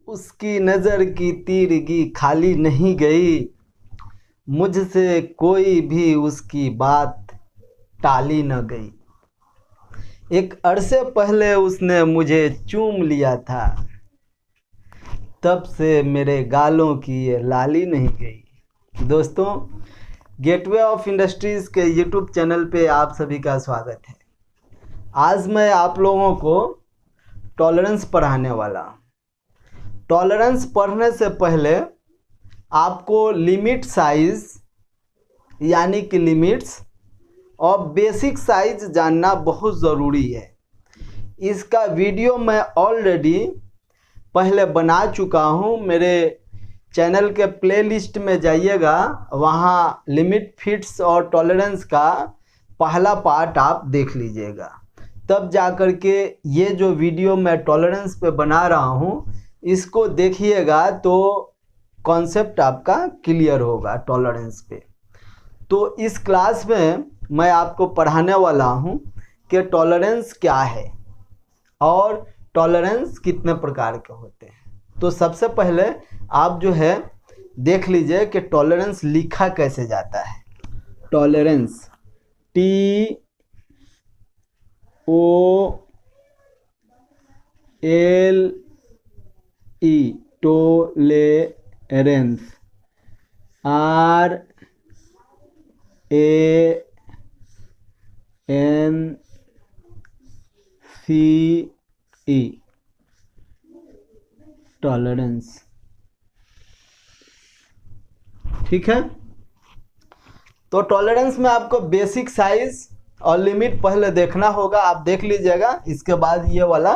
उसकी नज़र की तीरगी खाली नहीं गई, मुझसे कोई भी उसकी बात टाली न गई। एक अरसे पहले उसने मुझे चूम लिया था, तब से मेरे गालों की ये लाली नहीं गई। दोस्तों, गेटवे ऑफ इंडस्ट्रीज़ के यूट्यूब चैनल पे आप सभी का स्वागत है। आज मैं आप लोगों को टॉलरेंस पढ़ाने वाला हूँ। टॉलरेंस पढ़ने से पहले आपको लिमिट साइज़ यानी कि लिमिट्स और बेसिक साइज़ जानना बहुत ज़रूरी है। इसका वीडियो मैं ऑलरेडी पहले बना चुका हूँ। मेरे चैनल के प्लेलिस्ट में जाइएगा, वहाँ लिमिट, फिट्स और टॉलरेंस का पहला पार्ट आप देख लीजिएगा। तब जा कर के ये जो वीडियो मैं टॉलरेंस पे बना रहा हूँ, इसको देखिएगा तो कॉन्सेप्ट आपका क्लियर होगा टॉलरेंस पे। तो इस क्लास में मैं आपको पढ़ाने वाला हूँ कि टॉलरेंस क्या है और टॉलरेंस कितने प्रकार के होते हैं। तो सबसे पहले आप जो है देख लीजिए कि टॉलरेंस लिखा कैसे जाता है। Tolerance TOLERANCE, tolerance RANCE, tolerance. ठीक है, तो टॉलरेंस में आपको बेसिक साइज और लिमिट पहले देखना होगा। आप देख लीजिएगा, इसके बाद ये वाला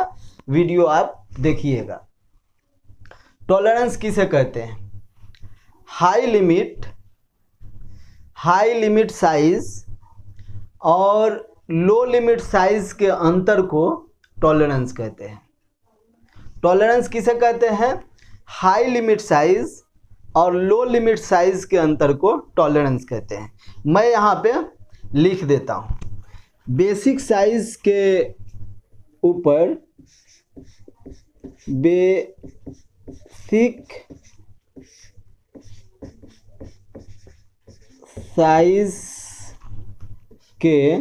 वीडियो आप देखिएगा। टॉलरेंस किसे कहते हैं? हाई लिमिट साइज और लो लिमिट साइज के अंतर को टॉलरेंस कहते हैं। टॉलरेंस किसे कहते हैं? हाई लिमिट साइज और लो लिमिट साइज के अंतर को टॉलरेंस कहते हैं। मैं यहाँ पे लिख देता हूँ। बेसिक साइज के ऊपर बेसिक साइज के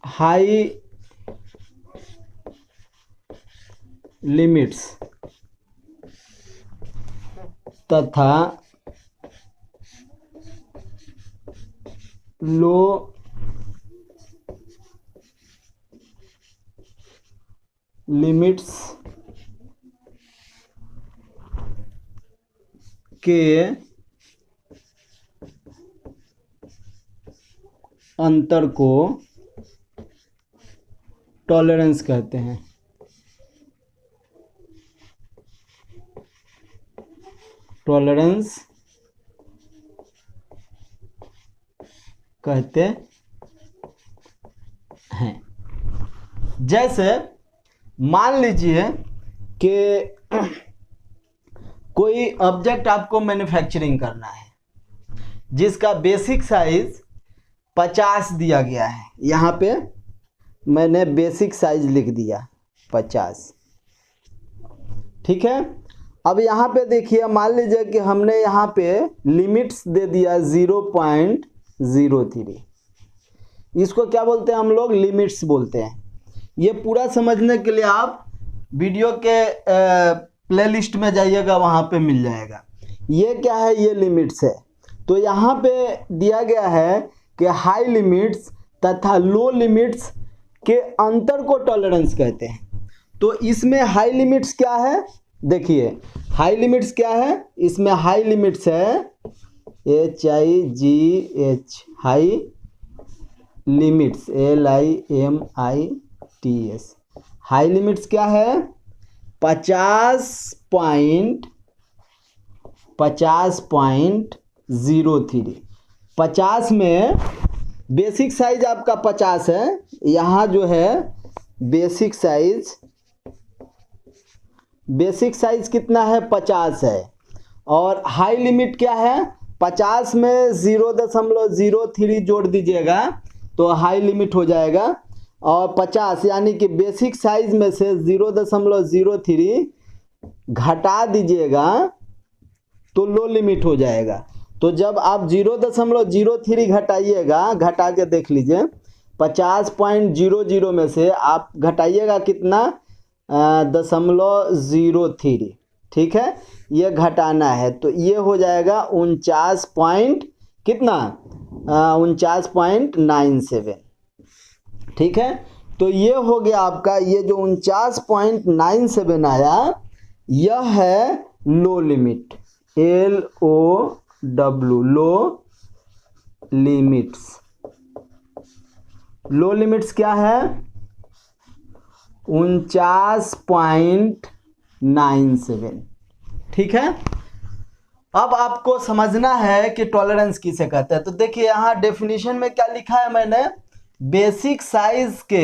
हाई लिमिट्स तथा लो लिमिट्स के अंतर को टॉलरेंस कहते हैं। टॉलरेंस कहते हैं। जैसे मान लीजिए कि कोई ऑब्जेक्ट आपको मैन्युफैक्चरिंग करना है, जिसका बेसिक साइज 50 दिया गया है। यहाँ पे मैंने बेसिक साइज लिख दिया 50। ठीक है, अब यहाँ पे देखिए, मान लीजिए कि हमने यहाँ पे लिमिट्स दे दिया 0.03। इसको क्या बोलते हैं हम लोग? लिमिट्स बोलते हैं। ये पूरा समझने के लिए आप वीडियो के प्लेलिस्ट में जाइएगा, वहाँ पे मिल जाएगा। ये क्या है? ये लिमिट्स है। तो यहाँ पे दिया गया है कि हाई लिमिट्स तथा लो लिमिट्स के अंतर को टॉलरेंस कहते हैं। तो इसमें हाई लिमिट्स क्या है? देखिए, हाई लिमिट्स क्या है? इसमें हाई लिमिट्स है HIGH, high limits LIMITS। High limits क्या है? 50.03। 50 में बेसिक साइज आपका 50 है। यहाँ जो है बेसिक साइज कितना है? 50 है। और हाई लिमिट क्या है? 50 में 0.03 जोड़ दीजिएगा तो हाई लिमिट हो जाएगा। और 50 यानी कि बेसिक साइज में से 0.03 घटा दीजिएगा तो लो लिमिट हो जाएगा। तो जब आप 0.03 घटाइएगा, घटा के देख लीजिए, 50.00 में से आप घटाइएगा कितना, 0.03, ठीक है, ये घटाना है तो ये हो जाएगा 49 पॉइंट कितना, 49.97, ठीक है। तो ये हो गया आपका, ये जो 49.97 आया यह है लो लिमिट, LOW, लो लिमिट्स। लो लिमिट्स क्या है, 49.97, ठीक है। अब आपको समझना है कि टॉलरेंस किसे कहते हैं। तो देखिए यहाँ डेफिनेशन में क्या लिखा है मैंने, बेसिक साइज के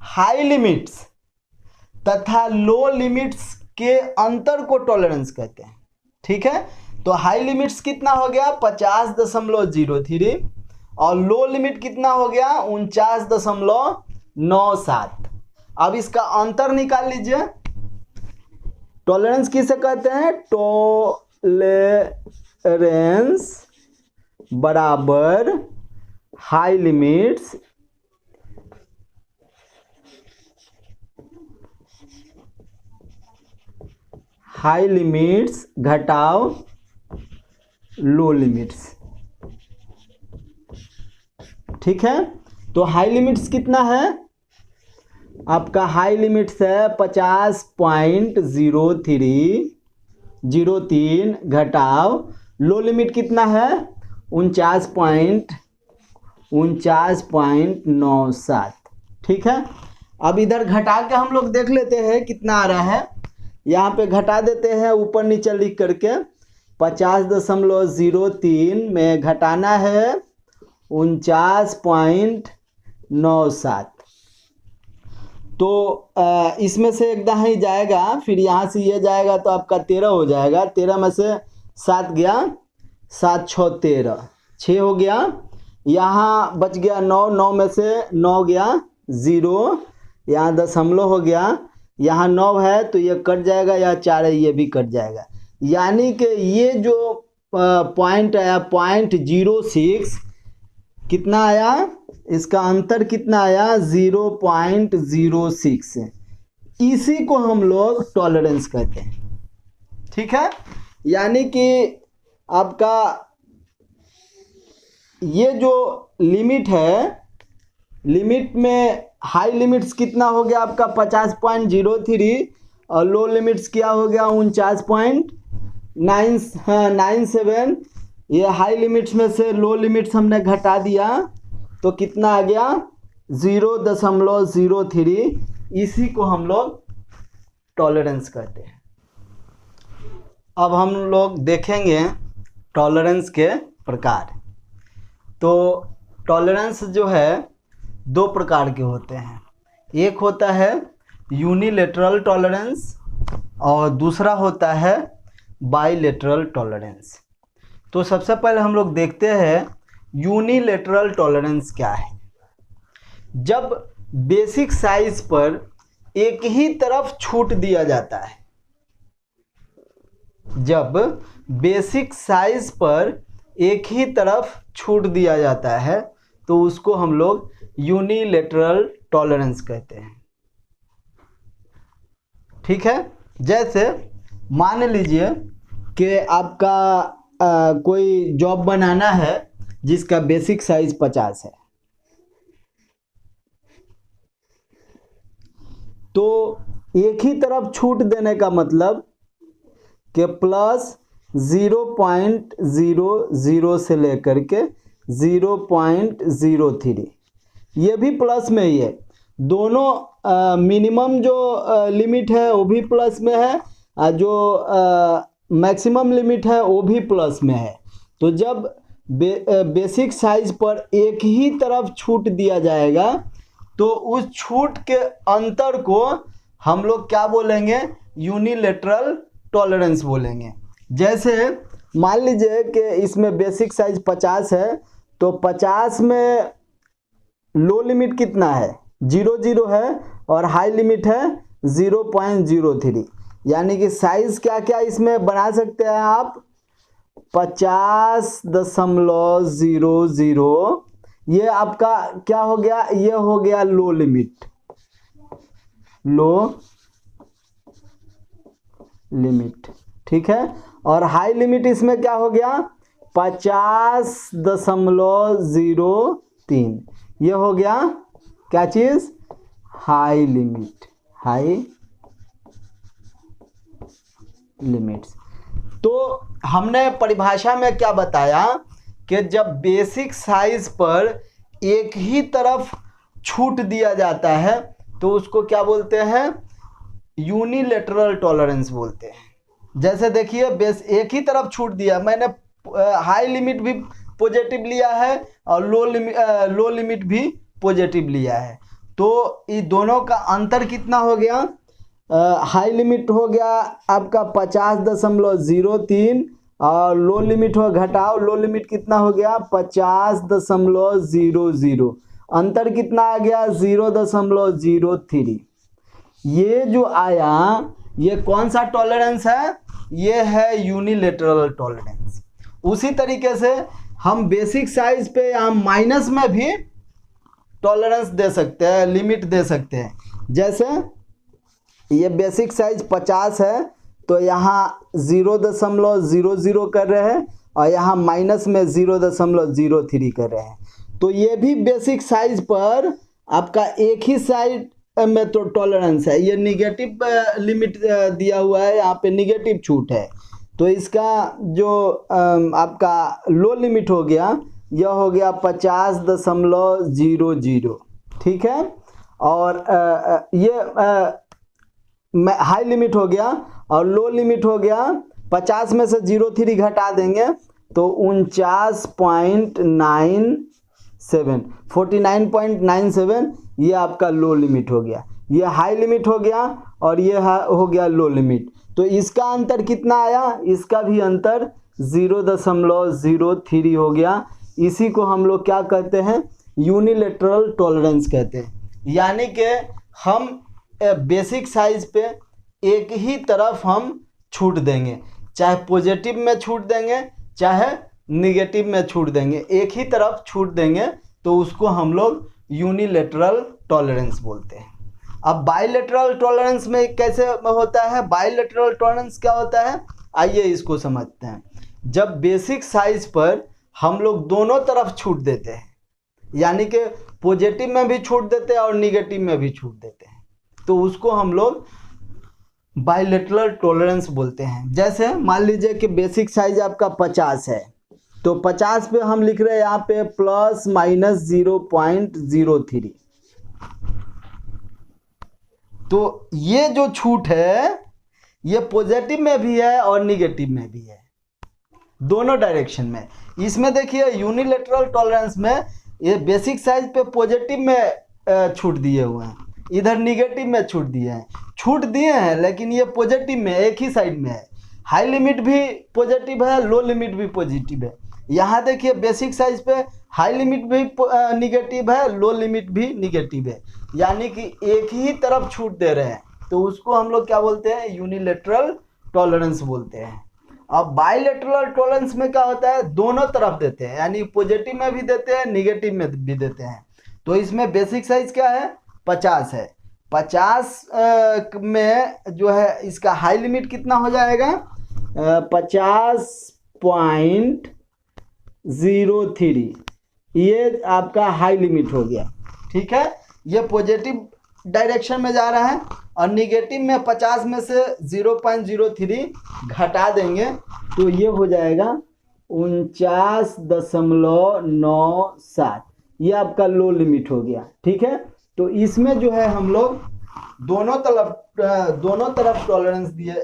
हाई लिमिट्स तथा लो लिमिट्स के अंतर को टॉलरेंस कहते हैं, ठीक है। तो हाई लिमिट्स कितना हो गया, 50.03, और लो लिमिट कितना हो गया, 49.97। अब इसका अंतर निकाल लीजिए। टॉलरेंस किसे कहते हैं, टॉलरेंस बराबर हाई लिमिट्स घटाओ लो लिमिट्स, ठीक है। तो हाई लिमिट्स कितना है आपका, हाई लिमिट्स है 50.03 घटाओ लो लिमिट कितना है, 49.97, ठीक है। अब इधर घटा के हम लोग देख लेते हैं कितना आ रहा है। यहाँ पे घटा देते हैं ऊपर नीचे लिख करके, 50.03 में घटाना है 49.97, तो इसमें से एकदम ही जाएगा, फिर यहाँ से ये जाएगा तो आपका 13 हो जाएगा। 13 में से 7 गया, 7 6 13, 6 हो गया। यहाँ बच गया 9, 9 में से 9 गया 0, यहाँ दशमलव हो गया, यहाँ 9 है तो ये कट जाएगा, यहाँ 4 है ये भी कट जाएगा। यानी कि ये जो पॉइंट आया 0.06 कितना आया, इसका अंतर कितना आया, 0.06, इसी को हम लोग टॉलरेंस कहते हैं, ठीक है। यानी कि आपका ये जो लिमिट है, लिमिट में हाई लिमिट्स कितना हो गया आपका 50.03 और लो लिमिट्स क्या हो गया 49.97। ये हाई लिमिट्स में से लो लिमिट्स हमने घटा दिया तो कितना आ गया 0.03, इसी को हम लोग टॉलरेंस कहते हैं। अब हम लोग देखेंगे टॉलरेंस के प्रकार। तो टॉलरेंस जो है 2 प्रकार के होते हैं, एक होता है यूनिलेटरल टॉलरेंस और दूसरा होता है बाइलेटरल टॉलरेंस। तो सबसे पहले हम लोग देखते हैं यूनिलेटरल टॉलरेंस क्या है। जब बेसिक साइज पर एक ही तरफ छूट दिया जाता है, जब बेसिक साइज पर एक ही तरफ छूट दिया जाता है तो उसको हम लोग यूनिलेटरल टॉलरेंस कहते हैं, ठीक है। जैसे मान लीजिए कि आपका कोई जॉब बनाना है जिसका बेसिक साइज 50 है, तो एक ही तरफ छूट देने का मतलब कि प्लस 0.00 से लेकर के 0.03, ये भी प्लस में ही है। दोनों मिनिमम जो लिमिट है वो भी प्लस में है, जो मैक्सिमम लिमिट है वो भी प्लस में है। तो जब बेसिक साइज पर एक ही तरफ छूट दिया जाएगा तो उस छूट के अंतर को हम लोग क्या बोलेंगे, यूनिलेटरल टॉलरेंस बोलेंगे। जैसे मान लीजिए कि इसमें बेसिक साइज 50 है तो 50 में लो लिमिट कितना है 0.0 है और हाई लिमिट है 0.03, यानी कि साइज क्या क्या इसमें बना सकते हैं आप 50.00, ये आपका क्या हो गया, ये हो गया लो लिमिट, लो लिमिट, ठीक है। और हाई लिमिट इसमें क्या हो गया 50.03, ये हो गया क्या चीज हाई लिमिट, हाई लिमिट्स। तो हमने परिभाषा में क्या बताया कि जब बेसिक साइज पर एक ही तरफ छूट दिया जाता है तो उसको क्या बोलते हैं, यूनिलैटरल टॉलरेंस बोलते हैं। जैसे देखिए बेस एक ही तरफ छूट दिया, मैंने हाई लिमिट भी पॉजिटिव लिया है और लो लिमिट भी पॉजिटिव लिया है, तो इन दोनों का अंतर कितना हो गया, हाई लिमिट हो गया आपका 50.03 और लो लिमिट हो घटाओ, लो लिमिट कितना हो गया 50.00, अंतर कितना आ गया 0.03। ये जो आया ये कौन सा टॉलरेंस है, ये है यूनिलैटरल टॉलरेंस। उसी तरीके से हम बेसिक साइज पे यहाँ माइनस में भी टॉलरेंस दे सकते हैं, लिमिट दे सकते हैं। जैसे ये बेसिक साइज 50 है तो यहाँ 0.00 कर रहे हैं और यहाँ माइनस में 0.03 कर रहे हैं, तो ये भी बेसिक साइज पर आपका एक ही साइड में तो टॉलरेंस है, ये निगेटिव लिमिट दिया हुआ है, यहाँ पे निगेटिव छूट है, तो इसका जो आपका लो लिमिट हो गया यह हो गया 50.00, ठीक है। और ये हाई लिमिट हो गया और लो लिमिट हो गया 50 में से 0.3 घटा देंगे तो 49.97 ये आपका लो लिमिट हो गया, ये हाई लिमिट हो गया और ये हो गया लो लिमिट। तो इसका अंतर कितना आया, इसका भी अंतर 0.03 हो गया। इसी को हम लोग क्या कहते हैं, यूनिलैटरल टॉलरेंस कहते हैं, यानी कि हम बेसिक साइज पे एक ही तरफ हम छूट देंगे, चाहे पॉजिटिव में छूट देंगे चाहे निगेटिव में छूट देंगे, एक ही तरफ छूट देंगे तो उसको हम लोग यूनिलैटरल टॉलरेंस बोलते हैं। अब बाइलैटरल टॉलरेंस में कैसे होता है, बाइलैटरल टॉलरेंस क्या होता है, आइए इसको समझते हैं। जब बेसिक साइज पर हम लोग दोनों तरफ छूट देते हैं, यानी कि पॉजिटिव में भी छूट देते हैं और निगेटिव में भी छूट देते हैं, तो उसको हम लोग बाइलैटरल टॉलरेंस बोलते हैं। जैसे मान लीजिए कि बेसिक साइज आपका 50 है तो 50 पे हम लिख रहे हैं यहाँ पे ±0.03, तो ये जो छूट है ये पॉजिटिव में भी है और निगेटिव में भी है, दोनों डायरेक्शन में। इसमें देखिए यूनिलैटरल टॉलरेंस में ये बेसिक साइज पे पॉजिटिव में छूट दिए हुए हैं, इधर निगेटिव में छूट दिए हैं, छूट दिए हैं लेकिन ये पॉजिटिव में एक ही साइड में है। हाई लिमिट भी पॉजिटिव है, लो लिमिट भी पॉजिटिव है। यहाँ देखिए बेसिक साइज पे हाई लिमिट भी निगेटिव है, लो लिमिट भी निगेटिव है, यानी कि एक ही तरफ छूट दे रहे हैं, तो उसको हम लोग क्या बोलते हैं, यूनिलैटरल टॉलरेंस बोलते हैं। अब बाइलैटरल टॉलरेंस में क्या होता है, दोनों तरफ देते हैं, यानी पॉजिटिव में भी देते हैं निगेटिव में भी देते हैं। तो इसमें बेसिक साइज क्या है 50 है, 50 में जो है इसका हाई लिमिट कितना हो जाएगा 50.03, ये आपका हाई लिमिट हो गया, ठीक है। ये पॉजिटिव डायरेक्शन में जा रहा है और निगेटिव में 50 में से 0.03 घटा देंगे तो ये हो जाएगा 49.97, ये आपका लो लिमिट हो गया, ठीक है। तो इसमें जो है हम लोग दोनों तरफ टॉलरेंस दिए,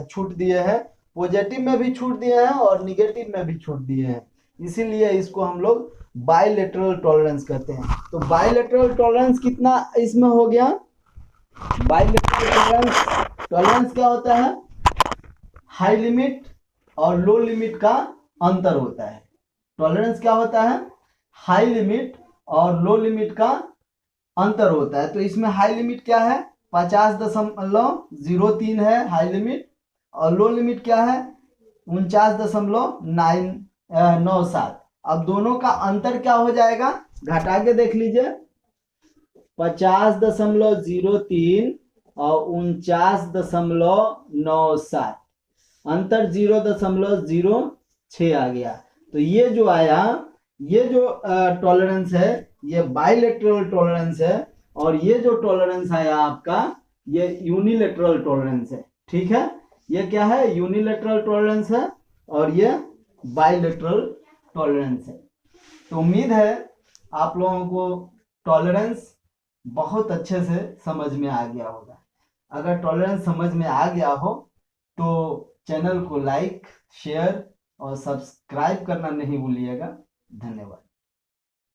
छूट दिए हैं, पॉजिटिव में भी छूट दिए हैं और निगेटिव में भी छूट दिए हैं, इसीलिए इसको हम लोग बाइलैटरल टॉलरेंस कहते हैं। तो बाइलैटरल टॉलरेंस कितना इसमें हो गया, बाइलैटरल टॉलरेंस क्या होता है, हाई लिमिट और लो लिमिट का अंतर होता है। टॉलरेंस क्या होता है, हाई लिमिट और लो लिमिट का अंतर होता है। तो इसमें हाई लिमिट क्या है, 50.03 है हाई लिमिट, और लो लिमिट क्या है, 49.97। अब दोनों का अंतर क्या हो जाएगा, घटा के देख लीजिए, 50.03 और 49.97, अंतर 0.06 आ गया। तो ये जो आया, ये जो टॉलरेंस है ये बाइलेटरल टॉलरेंस है, और ये जो टॉलरेंस आया आपका ये यूनिलेटरल टॉलरेंस है। ठीक है, ये क्या है, यूनिलेटरल टॉलरेंस है और ये बाइलेटरल टॉलरेंस है। तो उम्मीद है आप लोगों को टॉलरेंस बहुत अच्छे से समझ में आ गया होगा। अगर टॉलरेंस समझ में आ गया हो तो चैनल को लाइक, शेयर और सब्सक्राइब करना नहीं भूलिएगा। धन्यवाद।